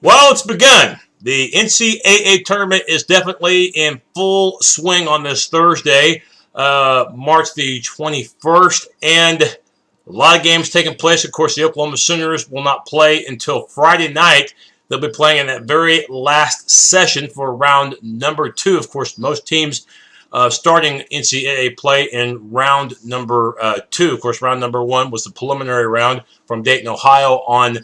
Well, it's begun. The NCAA Tournament is definitely in full swing on this Thursday, March the 21st, and a lot of games taking place. Of course, the Oklahoma Sooners will not play until Friday night. They'll be playing in that very last session for round number 2. Of course, most teams starting NCAA play in round number 2. Of course, round number 1 was the preliminary round from Dayton, Ohio on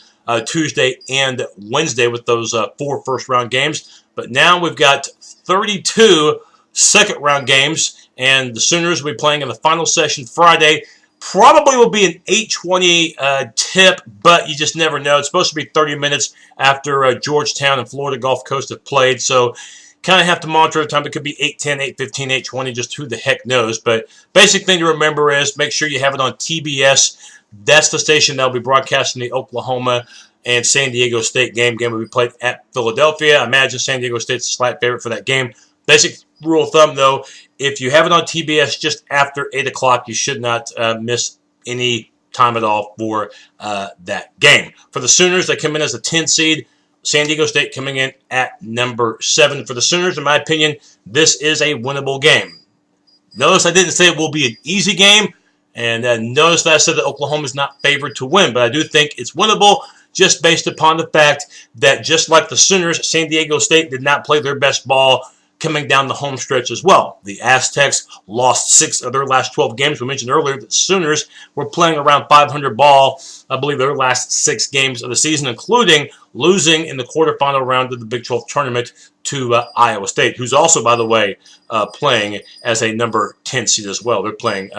Tuesday and Wednesday with those 4 first-round games. But now we've got 32 second-round games, and the Sooners will be playing in the final session Friday. Probably will be an 8:20 tip, but you just never know. It's supposed to be 30 minutes after Georgetown and Florida Gulf Coast have played, so kind of have to monitor the time. It could be 8:10, 8:15, 8:20, just who the heck knows. But basic thing to remember is make sure you have it on TBS. That's the station that will be broadcasting the Oklahoma and San Diego State game. Game will be played at Philadelphia. I imagine San Diego State's a slight favorite for that game. Basic rule of thumb, though, if you have it on TBS just after 8 o'clock, you should not miss any time at all for that game. For the Sooners, they come in as a 10 seed. San Diego State coming in at number 7. For the Sooners, in my opinion, this is a winnable game. Notice I didn't say it will be an easy game, and notice that I said that Oklahoma is not favored to win, but I do think it's winnable just based upon the fact that just like the Sooners, San Diego State did not play their best ball coming down the home stretch as well. The Aztecs lost 6 of their last 12 games. We mentioned earlier that the Sooners were playing around 500 ball, I believe, their last 6 games of the season, including losing in the quarterfinal round of the Big 12 tournament to Iowa State, who's also, by the way, playing as a number 10 seed as well. They're playing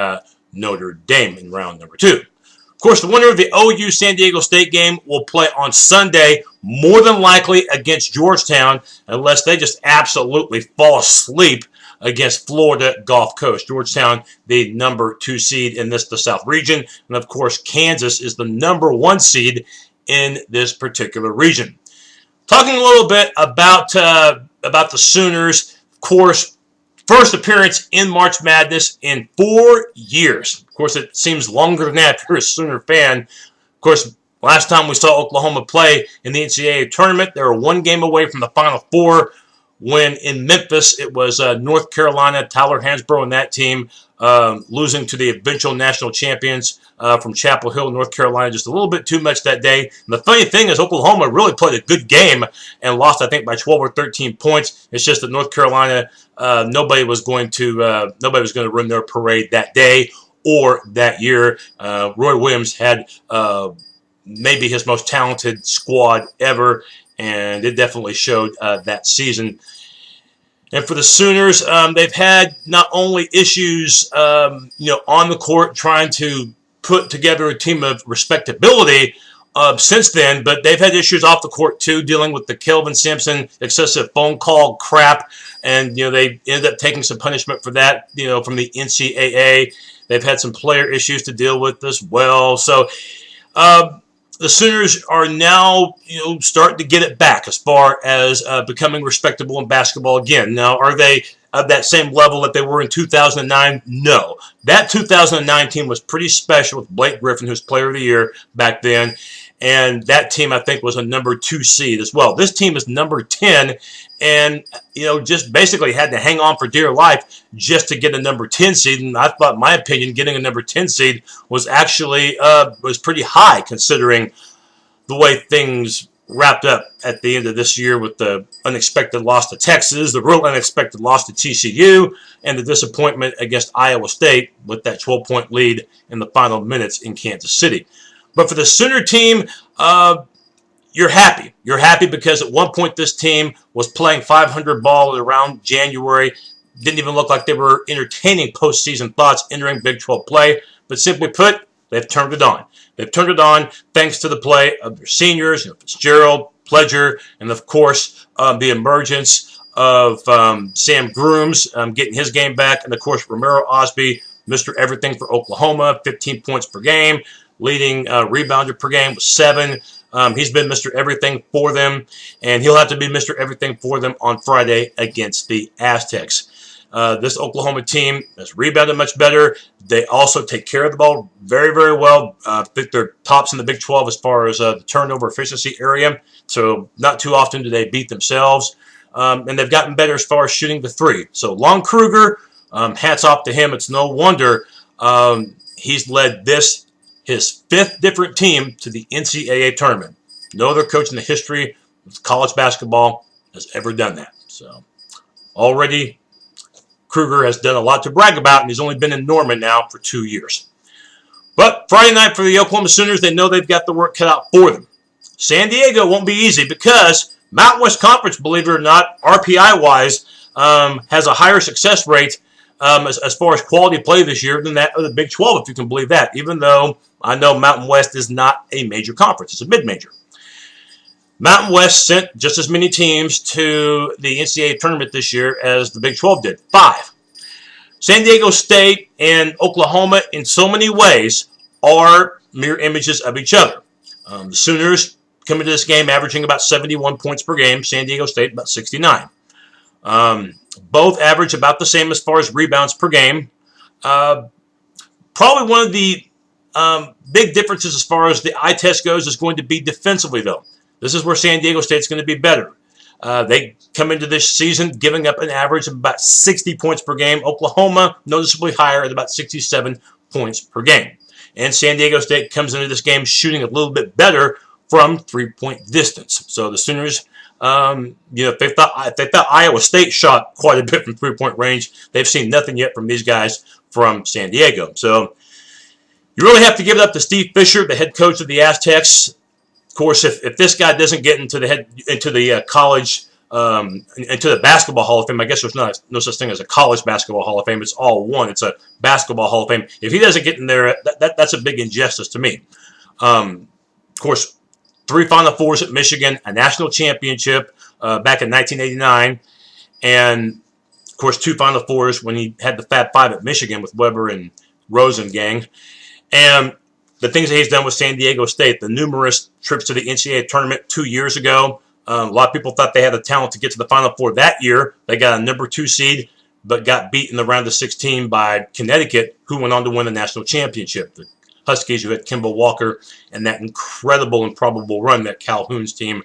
Notre Dame in round number 2. Of course, the winner of the OU San Diego State game will play on Sunday, more than likely against Georgetown, unless they just absolutely fall asleep against Florida Gulf Coast. Georgetown, the number 2 seed in the South region, and of course, Kansas is the number 1 seed in this particular region. Talking a little bit about the Sooners, of course, first appearance in March Madness in 4 years. Of course, it seems longer than that if you're a Sooner fan. Of course, last time we saw Oklahoma play in the NCAA Tournament, they were 1 game away from the Final Four when in Memphis it was North Carolina, Tyler Hansbrough and that team losing to the eventual national champions from Chapel Hill, North Carolina, just a little bit too much that day. And the funny thing is Oklahoma really played a good game and lost, I think, by 12 or 13 points. It's just that North Carolina, nobody was going to run their parade that day or that year. Roy Williams had maybe his most talented squad ever, and it definitely showed that season. And for the Sooners, they've had not only issues, on the court trying to put together a team of respectability since then, but they've had issues off the court too, dealing with the Kelvin Sampson excessive phone call crap, and they ended up taking some punishment for that, from the NCAA. They've had some player issues to deal with as well. So the Sooners are now, starting to get it back as far as becoming respectable in basketball again. Now, are they at that same level that they were in 2009? No. That 2009 team was pretty special with Blake Griffin, who's Player of the Year back then. And that team, I think, was a number 2 seed as well. This team is number 10 and, just basically had to hang on for dear life just to get a number 10 seed. And I thought, in my opinion, getting a number 10 seed was actually was pretty high considering the way things wrapped up at the end of this year with the unexpected loss to Texas, the real unexpected loss to TCU, and the disappointment against Iowa State with that 12-point lead in the final minutes in Kansas City. But for the Sooner team, you're happy. You're happy because at one point this team was playing 500 ball around January. Didn't even look like they were entertaining postseason thoughts entering Big 12 play. But simply put, they've turned it on. They've turned it on thanks to the play of their seniors, Fitzgerald, Pledger, and of course the emergence of Sam Grooms getting his game back, and of course Romero Osby, Mr. Everything for Oklahoma, 15 points per game. Leading rebounder per game was 7. He's been Mr. Everything for them, and he'll have to be Mr. Everything for them on Friday against the Aztecs. This Oklahoma team has rebounded much better. They also take care of the ball very, very well. I think they're tops in the Big 12 as far as the turnover efficiency area. So not too often do they beat themselves. And they've gotten better as far as shooting the three. So Lon Kruger, hats off to him. It's no wonder he's led his fifth different team to the NCAA tournament. No other coach in the history of college basketball has ever done that. So already Kruger has done a lot to brag about, and he's only been in Norman now for 2 years. But Friday night for the Oklahoma Sooners, they know they've got the work cut out for them. San Diego won't be easy because Mountain West Conference, believe it or not, RPI-wise, has a higher success rate as far as quality play this year than that of the Big 12, if you can believe that, even though I know Mountain West is not a major conference. It's a mid-major. Mountain West sent just as many teams to the NCAA tournament this year as the Big 12 did, 5. San Diego State and Oklahoma, in so many ways, are mirror images of each other. The Sooners come into this game averaging about 71 points per game. San Diego State about 69. Both average about the same as far as rebounds per game. Probably one of the big differences as far as the eye test goes is going to be defensively, though. This is where San Diego State's going to be better. They come into this season giving up an average of about 60 points per game. Oklahoma, noticeably higher at about 67 points per game. And San Diego State comes into this game shooting a little bit better from three-point distance. So the Sooners, if they thought Iowa State shot quite a bit from three-point range, they've seen nothing yet from these guys from San Diego. So you really have to give it up to Steve Fisher, the head coach of the Aztecs. Of course, if this guy doesn't get into the college, into the Basketball Hall of Fame, I guess there's no such thing as a college Basketball Hall of Fame. It's all one. It's a Basketball Hall of Fame. If he doesn't get in there, that's a big injustice to me. Of course, 3 Final Fours at Michigan, a national championship back in 1989, and of course 2 Final Fours when he had the Fab Five at Michigan with Weber and Rosen gang. And the things that he's done with San Diego State, the numerous trips to the NCAA tournament 2 years ago. A lot of people thought they had the talent to get to the Final Four that year. They got a number 2 seed, but got beat in the round of 16 by Connecticut, who went on to win the national championship. The Huskies, who had Kimball Walker and that incredible and probable run that Calhoun's team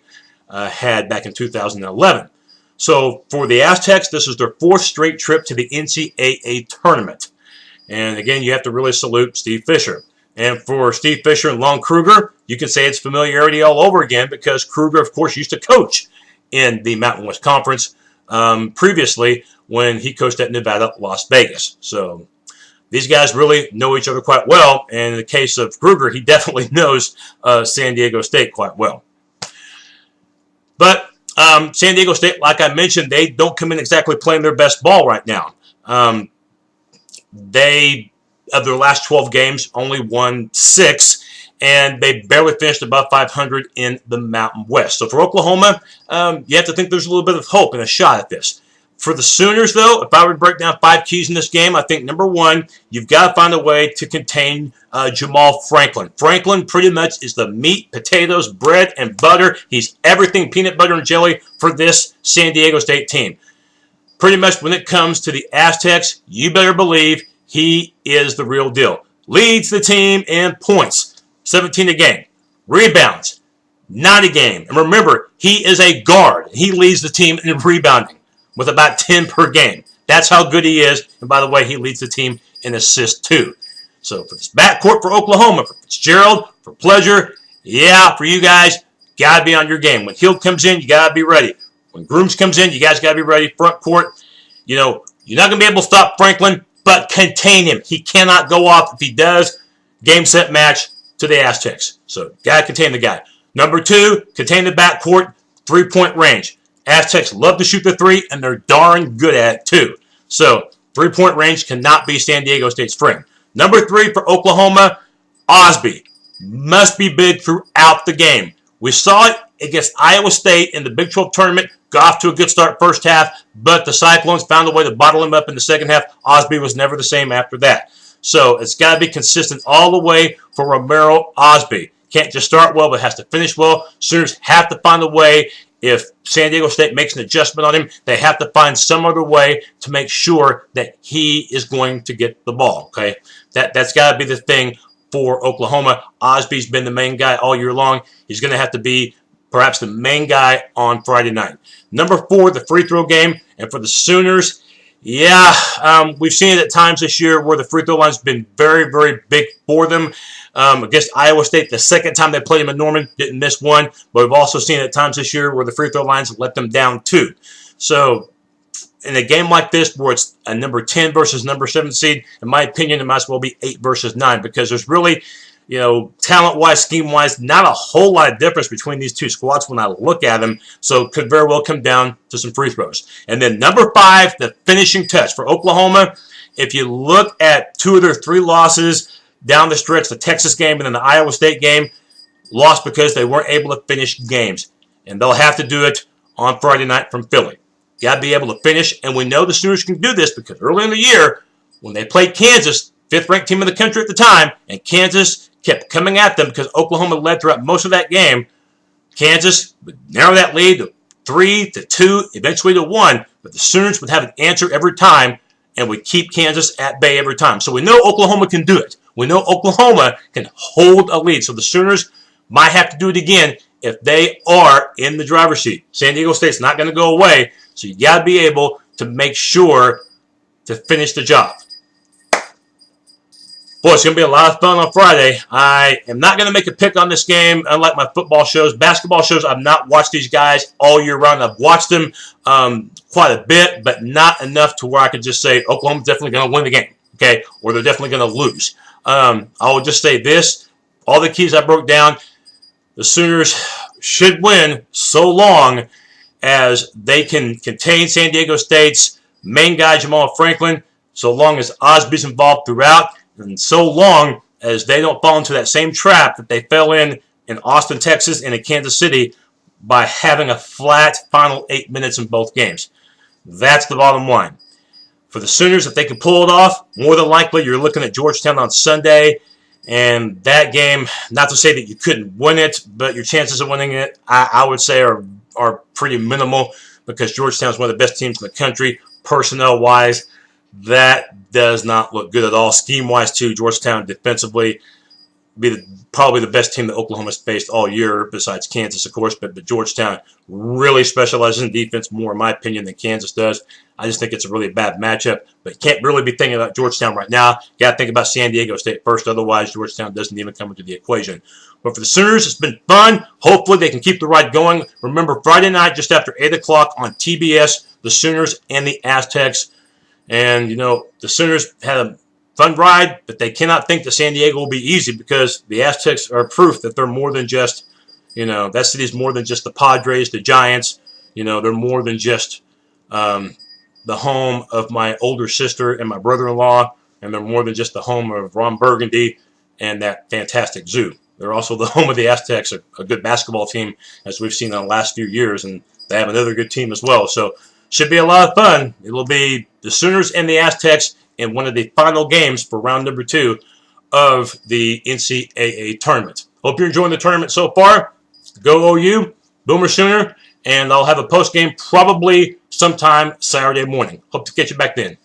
had back in 2011. So for the Aztecs, this is their 4th straight trip to the NCAA tournament. And again, you have to really salute Steve Fisher. And for Steve Fisher and Lon Kruger, you can say it's familiarity all over again because Kruger, of course, used to coach in the Mountain West Conference previously when he coached at Nevada, Las Vegas. So these guys really know each other quite well. And in the case of Kruger, he definitely knows San Diego State quite well. But San Diego State, like I mentioned, they don't come in exactly playing their best ball right now. Of their last 12 games, only won 6, and they barely finished above 500 in the Mountain West. So for Oklahoma, you have to think there's a little bit of hope and a shot at this. For the Sooners, though, if I were to break down 5 keys in this game, I think, number 1, you've got to find a way to contain Jamal Franklin. Franklin pretty much is the meat, potatoes, bread, and butter. He's everything peanut butter and jelly for this San Diego State team. Pretty much when it comes to the Aztecs, you better believe he is the real deal. Leads the team in points, 17 a game. Rebounds, 9 a game. And remember, he is a guard. He leads the team in rebounding with about 10 per game. That's how good he is. And by the way, he leads the team in assists too. So for this backcourt for Oklahoma, for Fitzgerald, for Pleasure, yeah, for you guys, got to be on your game. When Hill comes in, you got to be ready. When Grooms comes in, you guys got to be ready. Front court, you're not going to be able to stop Franklin, but contain him. He cannot go off. If he does, game, set, match to the Aztecs. So, got to contain the guy. Number 2, contain the backcourt, 3-point range. Aztecs love to shoot the 3, and they're darn good at it, too. So, 3-point range cannot be San Diego State's friend. Number 3 for Oklahoma, Osby. Must be big throughout the game. We saw it against Iowa State in the Big 12 tournament. Got off to a good start first half, but the Cyclones found a way to bottle him up in the second half. Osby was never the same after that. So it's got to be consistent all the way for Romero Osby. Can't just start well, but has to finish well. Sooners have to find a way if San Diego State makes an adjustment on him, they have to find some other way to make sure that he is going to get the ball. Okay, that's got to be the thing for Oklahoma. Osby's been the main guy all year long. He's going to have to be perhaps the main guy on Friday night. Number 4, the free throw game. And for the Sooners, we've seen it at times this year where the free throw line's been very, very big for them. Against Iowa State, the second time they played him in Norman, didn't miss one. But we've also seen it at times this year where the free throw lines let them down too. So in a game like this where it's a number 10 versus number 7 seed, in my opinion, it might as well be 8 versus 9 because there's really, talent-wise, scheme-wise, not a whole lot of difference between these two squads when I look at them. So it could very well come down to some free throws. And then number 5, the finishing touch for Oklahoma. If you look at 2 of their 3 losses down the stretch, the Texas game and then the Iowa State game, lost because they weren't able to finish games. And they'll have to do it on Friday night from Philly. You got to be able to finish, and we know the Sooners can do this because early in the year, when they played Kansas, 5th-ranked team in the country at the time, and Kansas kept coming at them because Oklahoma led throughout most of that game, Kansas would narrow that lead to 3 to 2, eventually to 1, but the Sooners would have an answer every time and would keep Kansas at bay every time. So we know Oklahoma can do it. We know Oklahoma can hold a lead. So the Sooners might have to do it again if they are in the driver's seat. San Diego State's not going to go away, so you got to be able to make sure to finish the job. Boy, it's going to be a lot of fun on Friday. I am not going to make a pick on this game, unlike my football shows. Basketball shows, I've not watched these guys all year round. I've watched them quite a bit, but not enough to where I could just say Oklahoma's definitely going to win the game, okay, or they're definitely going to lose. I will just say this. All the keys I broke down, the Sooners should win so long as they can contain San Diego State's main guy, Jamal Franklin, so long as Osby's involved throughout, and so long as they don't fall into that same trap that they fell in Austin, Texas, and in Kansas City by having a flat final 8 minutes in both games. That's the bottom line. For the Sooners, if they can pull it off, more than likely you're looking at Georgetown on Sunday. And that game, not to say that you couldn't win it, but your chances of winning it, I would say, are pretty minimal because Georgetown is one of the best teams in the country, personnel-wise. That does not look good at all. Scheme-wise, too, Georgetown defensively probably the best team that Oklahoma's faced all year, besides Kansas, of course. But Georgetown really specializes in defense more, in my opinion, than Kansas does. I just think it's a really bad matchup. But you can't really be thinking about Georgetown right now. You got to think about San Diego State first. Otherwise, Georgetown doesn't even come into the equation. But for the Sooners, it's been fun. Hopefully, they can keep the ride going. Remember, Friday night, just after 8 o'clock on TBS, the Sooners and the Aztecs. And, the Sooners had a fun ride, but they cannot think that San Diego will be easy because the Aztecs are proof that they're more than just, that city's more than just the Padres, the Giants. They're more than just the home of my older sister and my brother-in-law, and they're more than just the home of Ron Burgundy and that fantastic zoo. They're also the home of the Aztecs, a good basketball team, as we've seen in the last few years, and they have another good team as well. So should be a lot of fun. It'll be the Sooners and the Aztecs in one of the final games for round number 2 of the NCAA Tournament. Hope you're enjoying the tournament so far. Go OU, Boomer Sooner, and I'll have a post-game probably sometime Saturday morning. Hope to catch you back then.